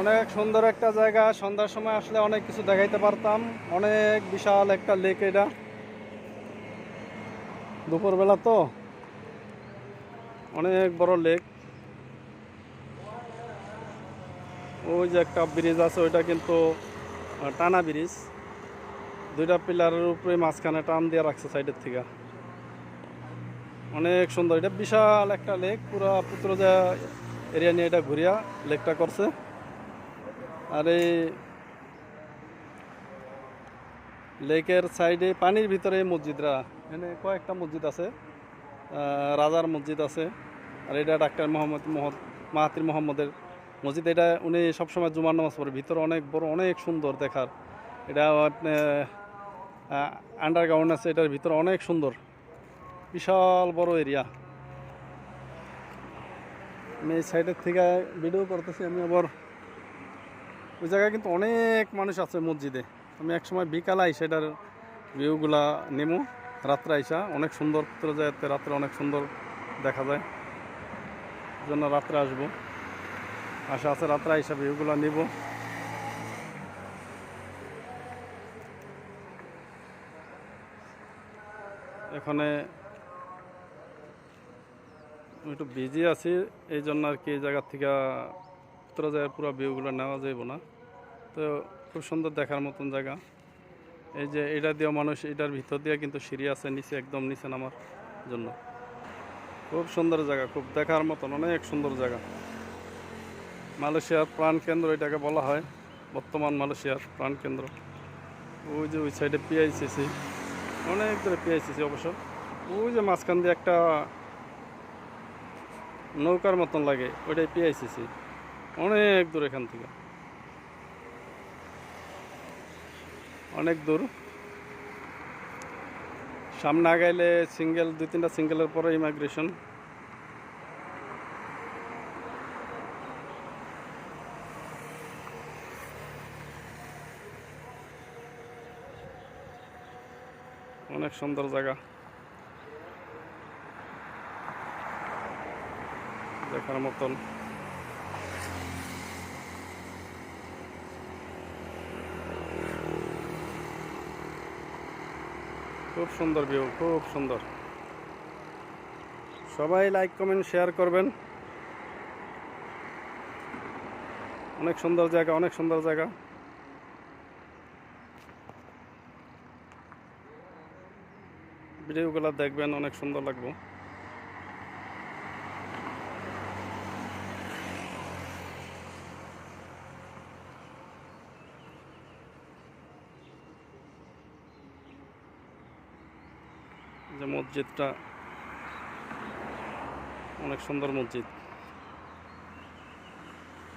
অনেক সুন্দর একটা জায়গা। সন্ধ্যার সময় আসলে অনেক কিছু দেখাইতে পারতাম। অনেক বিশাল একটা লেক এটা। দুপুরবেলা তো অনেক বড় লেক। ওই যে একটা ব্রিজ আছে, ওইটা কিন্তু টানা ব্রিজ। দুইটা পিলারের উপরে মাঝখানে টান দিয়ে রাখছে সাইডের থেকে। অনেক সুন্দর, এটা বিশাল একটা লেক। পুরা পুত্রজা এরিয়া নিয়ে এটা ঘুরিয়া লেকটা করছে। আর এই লেকের সাইডে পানির ভিতরে এই মসজিদরা, এখানে কয়েকটা মসজিদ আছে। রাজার মসজিদ আছে। আর এটা ডাক্তার মাহাতির মোহাম্মদের মসজিদ। এটা উনি সবসময় জুমার নামাজ পড়ে। ভিতরে অনেক বড়, অনেক সুন্দর দেখার। এটা আন্ডারগ্রাউন্ড আছে, এটার ভিতরে অনেক সুন্দর, বিশাল বড় এরিয়া। আমি এই সাইডের থেকে ভিডিও করতেছি। আমি আবার ওই জায়গায় কিন্তু অনেক মানুষ আছে মসজিদে। আমি একসময় বিকালে আইসা এটার ভিউগুলা নেমো। রাত্রে আইসা অনেক সুন্দর যায়, রাত্রে অনেক সুন্দর দেখা যায়। জন্য রাত্রে আসবো, আশা আছে রাত্রে আইসা ভিউগুলা নিব। এখানে একটু বিজি আছি, এই জন্য আর কি এই জায়গার থেকে যায় পুরো ভিউগুলো নেওয়া যাইব না। তো খুব সুন্দর দেখার মতন জায়গা। এই যে এটা দিয়ে মানুষ, এটার ভিতর দিয়ে কিন্তু সিঁড়ি আছে নিচে, একদম নিচে নামার জন্য। খুব সুন্দর জায়গা, খুব দেখার মতন, অনেক সুন্দর জায়গা। মালয়েশিয়ার প্রাণকেন্দ্র এটাকে বলা হয়, বর্তমান মালয়েশিয়ার প্রাণকেন্দ্র। ওই যে ওই সাইডে পিআইসিসি, অনেক দূরে পিআইসিসি অবশ্য। ওই যে মাঝখান দিয়ে একটা নৌকার মতন লাগে, ওইটাই পিআইসিসি। অনেক দূর এখান থেকে, অনেক দূর। সামনে আগাইলে সিঙ্গেল, 2-3টা সিঙ্গেলের পরে ইমিগ্রেশন। অনেক সুন্দর জায়গা, দেখার মতন। খুব সুন্দর ভিউ, খুব সুন্দর। সবাই লাইক কমেন্ট শেয়ার করবেন। অনেক সুন্দর জায়গা, অনেক সুন্দর জায়গা। ভিডিওগুলো দেখবেন, অনেক সুন্দর লাগবে। যে মসজিদটা, অনেক সুন্দর মসজিদ।